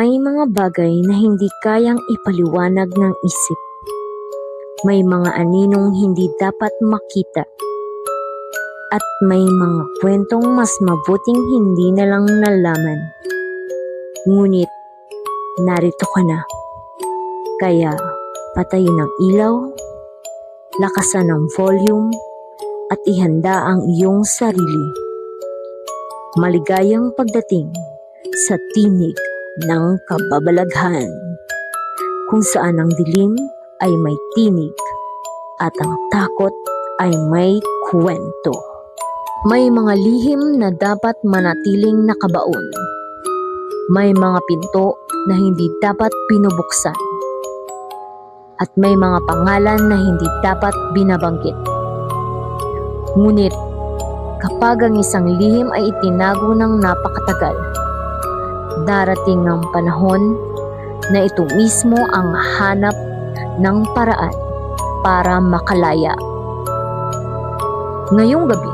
May mga bagay na hindi kayang ipaliwanag ng isip. May mga aninong hindi dapat makita. At may mga kwentong mas mabuting hindi na lang nalaman. Ngunit, narito ka na. Kaya, patayin ang ilaw, lakasan ang volume, at ihanda ang iyong sarili. Maligayang pagdating sa tinig ng kababalaghan, kung saan ang dilim ay may tinig at ang takot ay may kwento. May mga lihim na dapat manatiling nakabaon. May mga pinto na hindi dapat binubuksan. At may mga pangalan na hindi dapat binabanggit. Ngunit, kapag ang isang lihim ay itinago ng napakatagal, darating ang panahon na ito mismo ang hanap ng paraan para makalaya. Ngayong gabi,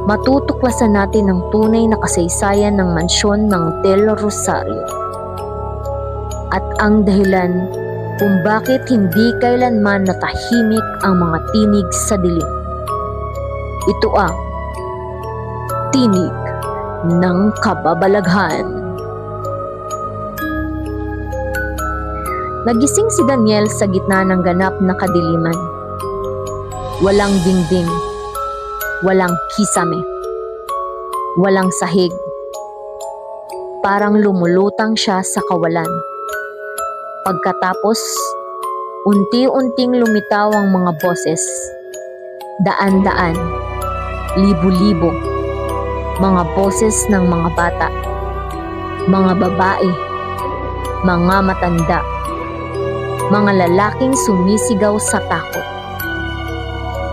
matutuklasan natin ang tunay na kasaysayan ng mansyon ng Del Rosario at ang dahilan kung bakit hindi kailanman natahimik ang mga tinig sa dilim. Ito ang tinig ng kababalaghan. Nagising si Daniel sa gitna ng ganap na kadiliman. Walang dingding, walang kisame, walang sahig. Parang lumulutang siya sa kawalan. Pagkatapos, unti-unting lumitaw ang mga boses. Daan-daan, libo-libo, mga boses ng mga bata, mga babae, mga matanda, mga lalaking sumisigaw sa takot.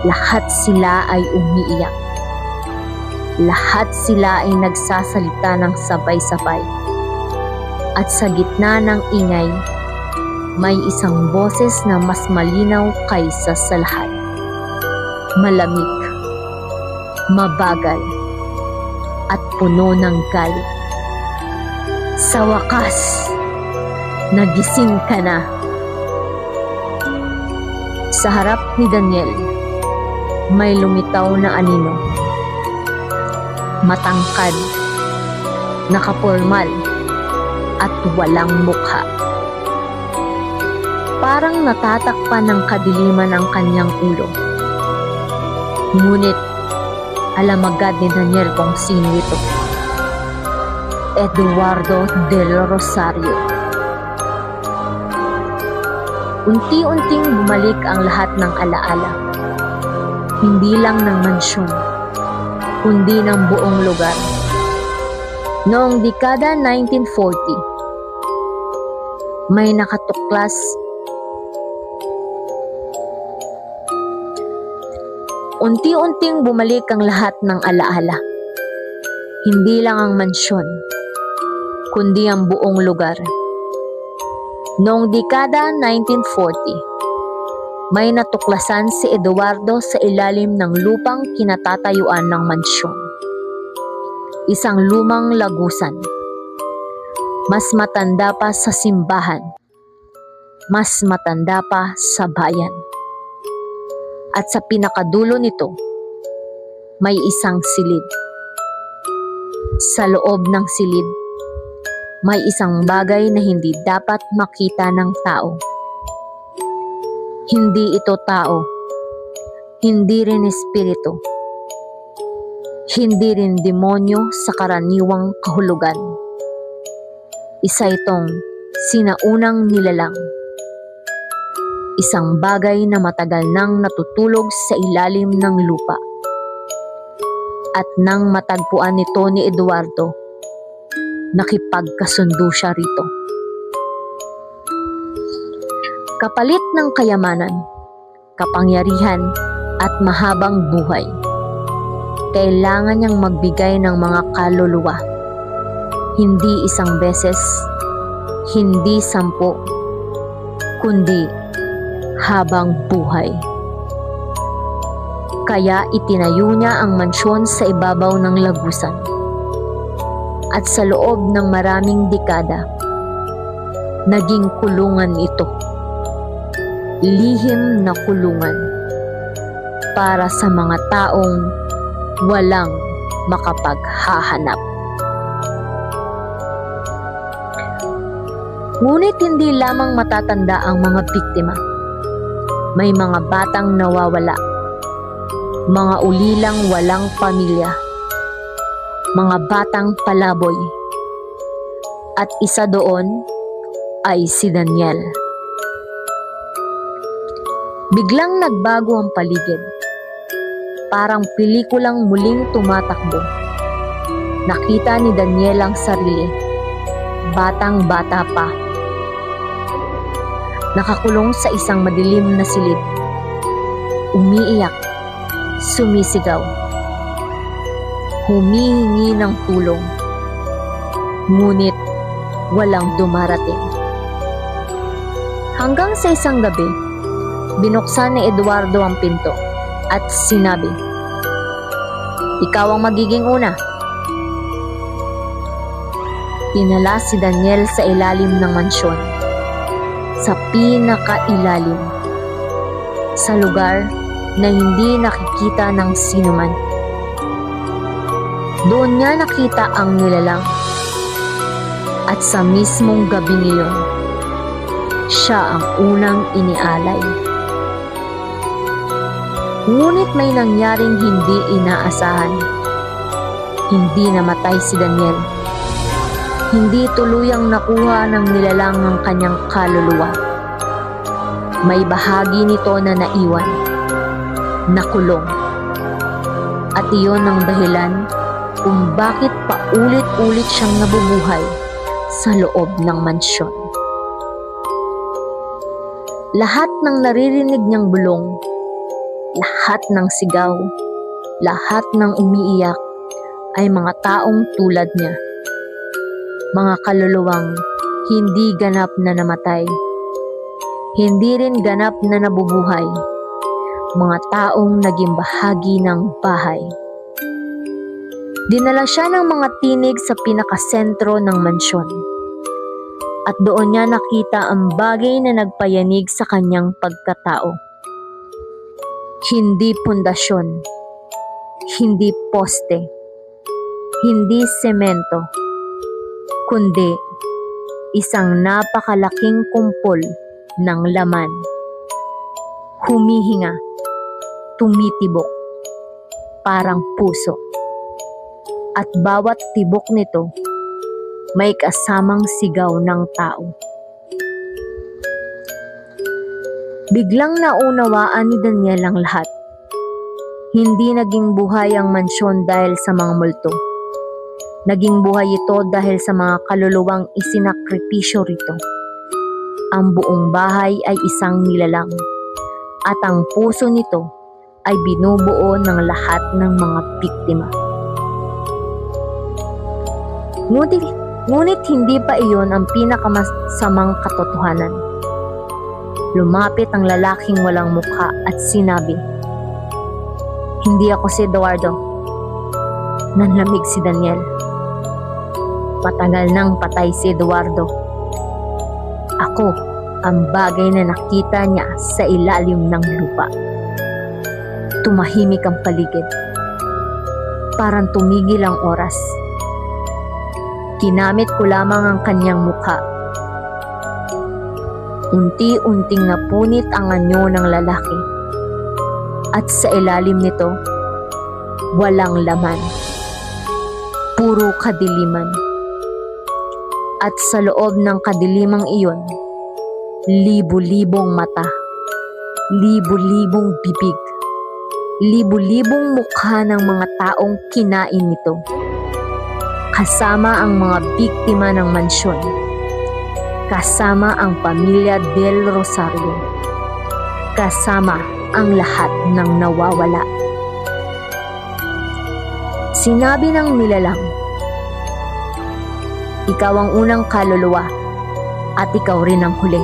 Lahat sila ay umiiyak. Lahat sila ay nagsasalita ng sabay-sabay. At sa gitna ng ingay, may isang boses na mas malinaw kaysa sa lahat. Malamig, mabagal, at puno ng galit. Sa wakas, nagising ka na. Sa harap ni Daniel, may lumitaw na anino. Matangkad, nakapormal, at walang mukha. Parang natatakpan ng kadiliman ang kanyang ulo. Ngunit, alam agad ni Daniel kung sino ito. Eduardo Del Rosario. Unti-unting bumalik ang lahat ng alaala. Hindi lang ng mansyon, kundi ng buong lugar. Noong dekada 1940, may nakatuklas unti-unting bumalik ang lahat ng alaala. Hindi lang ang mansyon, kundi ang buong lugar. Noong dekada 1940, may natuklasan si Eduardo sa ilalim ng lupang kinatatayuan ng mansyon. Isang lumang lagusan. Mas matanda pa sa simbahan. Mas matanda pa sa bayan. At sa pinakadulo nito, may isang silid. Sa loob ng silid, may isang bagay na hindi dapat makita ng tao. Hindi ito tao. Hindi rin espiritu. Hindi rin demonyo sa karaniwang kahulugan. Isa itong sinaunang nilalang. Isang bagay na matagal nang natutulog sa ilalim ng lupa. At nang matagpuan nito ni Eduardo, nakipagkasundo siya rito. Kapalit ng kayamanan, kapangyarihan at mahabang buhay, kailangan niyang magbigay ng mga kaluluwa. Hindi isang beses, hindi 10, kundi habang buhay. Kaya itinayo niya ang mansyon sa ibabaw ng lagusan. At sa loob ng maraming dekada, naging kulungan ito. Lihim na kulungan para sa mga taong walang makapaghahanap. Ngunit hindi lamang matatanda ang mga biktima. May mga batang nawawala, mga ulilang walang pamilya, mga batang palaboy, at isa doon ay si Daniel. Biglang nagbago ang paligid. Parang pelikulang muling tumatakbo. Nakita ni Daniel ang sarili. Batang-bata pa. Nakakulong sa isang madilim na silid. Umiiyak. Sumisigaw. Humihingi ng tulong. Ngunit walang dumarating. Hanggang sa isang gabi, binuksan ni Eduardo ang pinto at sinabi, "Ikaw ang magiging una." Dinala si Daniel sa ilalim ng mansyon, sa pinakailalim, sa lugar na hindi nakikita ng sinuman. Doon niya nakita ang nilalang, at sa mismong gabing iyon, siya ang unang inialay. Ngunit may nangyaring hindi inaasahan. Hindi namatay si Daniel. Hindi tuluyang nakuha ng nilalang ang kanyang kaluluwa. May bahagi nito na naiwan, nakulong. At iyon ang dahilan kung bakit paulit-ulit siyang nabubuhay sa loob ng mansyon. Lahat ng naririnig niyang bulong, lahat ng sigaw, lahat ng umiiyak ay mga taong tulad niya. Mga kaluluwang hindi ganap na namatay, hindi rin ganap na nabubuhay, mga taong naging bahagi ng bahay. Dinala siya ng mga tinig sa pinakasentro ng mansyon, at doon niya nakita ang bagay na nagpayanig sa kanyang pagkatao. Hindi pundasyon, hindi poste, hindi semento, kundi isang napakalaking kumpol ng laman. Humihinga, tumitibok, parang puso. At bawat tibok nito may kasamang sigaw ng tao. Biglang naunawaan ni Daniel ang lahat. Hindi naging buhay ang mansyon dahil sa mga multo. Naging buhay ito dahil sa mga kaluluwang isinakripisyo rito. Ang buong bahay ay isang nilalang, at ang puso nito ay binubuo ng lahat ng mga biktima. Ngunit hindi pa iyon ang pinakamasamang katotohanan. Lumapit ang lalaking walang mukha at sinabi, "Hindi ako si Eduardo." Nanlamig si Daniel. Matagal nang patay si Eduardo. Ako ang bagay na nakita niya sa ilalim ng lupa. Tumahimik ang paligid. Parang tumigil ang oras. Ginamit ko lamang ang kanyang mukha. Unti-unting napunit ang anyo ng lalaki. At sa ilalim nito, walang laman. Puro kadiliman. At sa loob ng kadilimang iyon, libu-libong mata, libu-libong bibig, libu-libong mukha ng mga taong kinain nito. Kasama ang mga biktima ng mansyon, kasama ang pamilya Del Rosario, kasama ang lahat ng nawawala. Sinabi ng nilalang, "Ikaw ang unang kaluluwa at ikaw rin ang huli."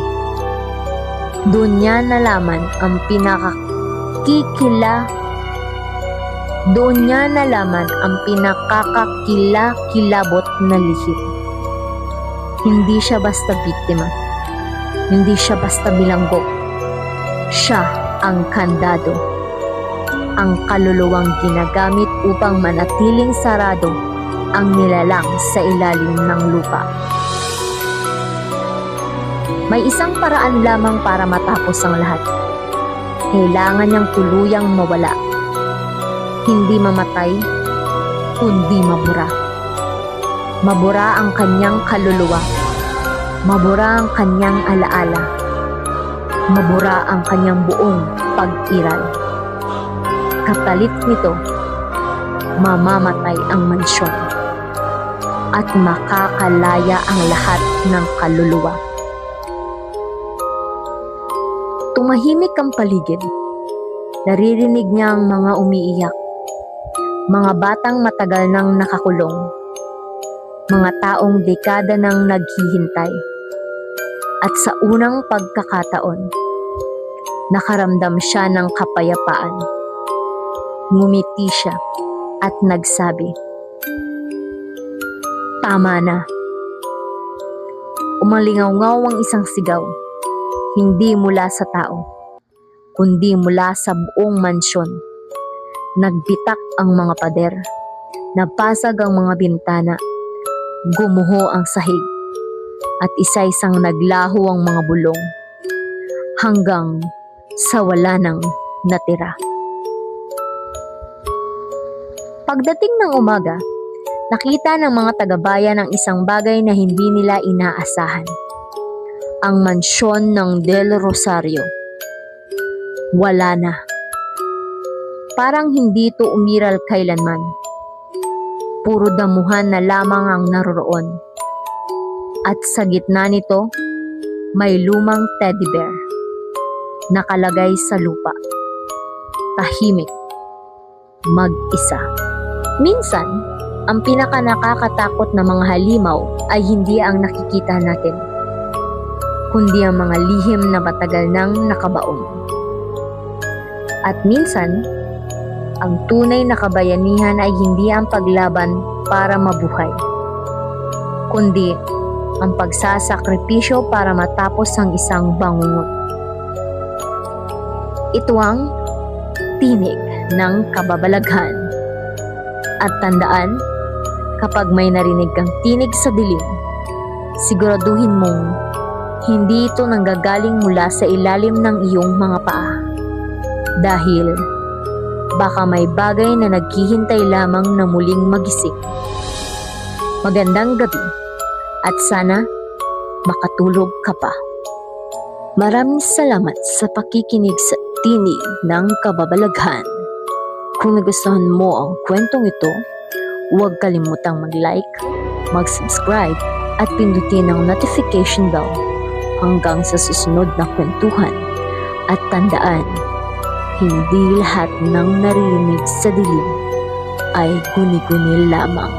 Doon niya nalaman ang pinakakakilabot na lihim. Hindi siya basta biktima. Hindi siya basta bilanggo. Siya ang kandado. Ang kaluluwang ginagamit upang manatiling sarado ang nilalang sa ilalim ng lupa. May isang paraan lamang para matapos ang lahat. Kailangan niyang tuluyang mawala. Hindi mamatay, kundi mabura. Mabura ang kanyang kaluluwa. Mabura ang kanyang alaala. Mabura ang kanyang buong pag-iral. Kapalit nito, mamamatay ang mansyon at makakalaya ang lahat ng kaluluwa. Tumahimik ang paligid. Naririnig niya ang mga umiiyak, mga batang matagal nang nakakulong, mga taong dekada nang naghihintay. At sa unang pagkakataon, nakaramdam siya ng kapayapaan. Ngumiti siya at nagsabi, "Tama na." Umalingaw-ngaw ang isang sigaw, hindi mula sa tao, kundi mula sa buong mansyon. Nagbitak ang mga pader, napasag ang mga bintana, gumuho ang sahig, at isa-isang naglaho ang mga bulong, hanggang sa wala nang natira. Pagdating ng umaga, nakita ng mga taga-bayan ang isang bagay na hindi nila inaasahan. Ang mansyon ng Del Rosario. Wala na. Parang hindi ito umiral kailanman. Puro damuhan na lamang ang naroroon. At sa gitna nito, may lumang teddy bear. Nakalagay sa lupa. Tahimik. Mag-isa. Minsan, ang pinaka-nakakatakot na mga halimaw ay hindi ang nakikita natin, kundi ang mga lihim na matagal nang nakabaon. At minsan, ang tunay na kabayanihan ay hindi ang paglaban para mabuhay, kundi ang pagsasakripisyo para matapos ang isang bangungot. Ito ang tinig ng kababalaghan. At tandaan, kapag may narinig kang tinig sa dilim, siguraduhin mong hindi ito nanggagaling mula sa ilalim ng iyong mga paa. Dahil baka may bagay na naghihintay lamang na muling magising. Magandang gabi at sana makatulog ka pa. Maraming salamat sa pakikinig sa Tinig ng Kababalaghan. Kung nagustuhan mo ang kwentong ito, huwag kalimutang mag-like, mag-subscribe at pindutin ang notification bell hanggang sa susunod na kwentuhan. At tandaan, hindi lahat ng naririnig sa dilim ay guni-guni lamang.